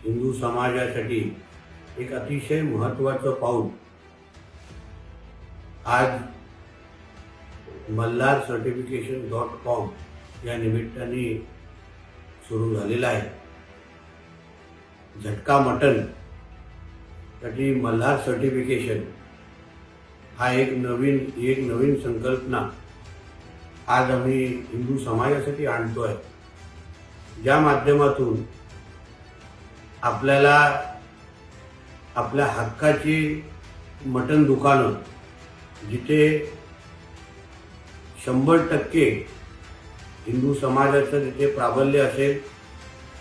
हिंदू समाजासाठी एक अतिशय महत्त्वाचं पाऊल आज mallarcertification.com या निमित्ताने सुरू झालेला आहे। झटका मटन साठी मल्हार सर्टिफिकेशन हा एक नवीन संकल्पना आज आम्ही हिंदू समाजासाठी आणतोय, ज्या माध्यमातून आपल्याला आपल्या हक्काची मटन दुकानं जिथे 100% हिंदू समाजाचं तिथे प्राबल्य असेल,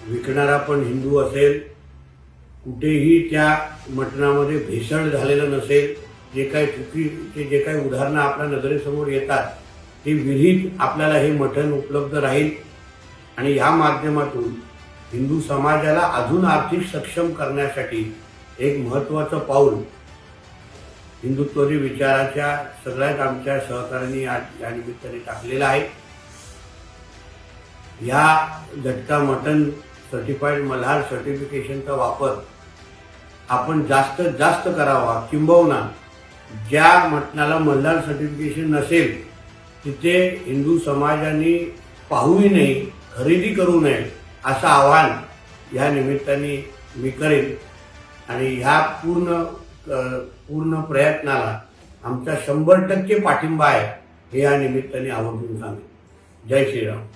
विकणारा पण हिंदू असेल, कुठेही त्या मटणामध्ये भेसळ झालेलं नसेल, जे काही उदाहरणं आपल्या नजरेसमोर येतात ते विहित आपल्याला हे मटण उपलब्ध राहील आणि या माध्यमातून हिंदू समाजाला अजून आर्थिक सक्षम करण्यासाठी एक महत्त्वाचं पाऊल हिंदुत्ववादी विचाराच्या सगळ्याच आमच्या सहकाऱ्यांनी या निमित्ताने टाकलेला आहे। या झटका मटन सर्टिफाईड मल्हार सर्टिफिकेशनचा वापर आपण जास्तीत जास्त करावा, किंबहुना ज्या मटणाला मल्हार सर्टिफिकेशन नसेल तिथे हिंदू समाजाने पाहूही नाही, खरेदी करू नये असं आवाहन या निमित्ताने मी करेन आणि ह्या पूर्ण प्रयत्नाला आमचा 100% पाठिंबा आहे हे या निमित्ताने आवर्जून सांगेन। जय श्रीराम।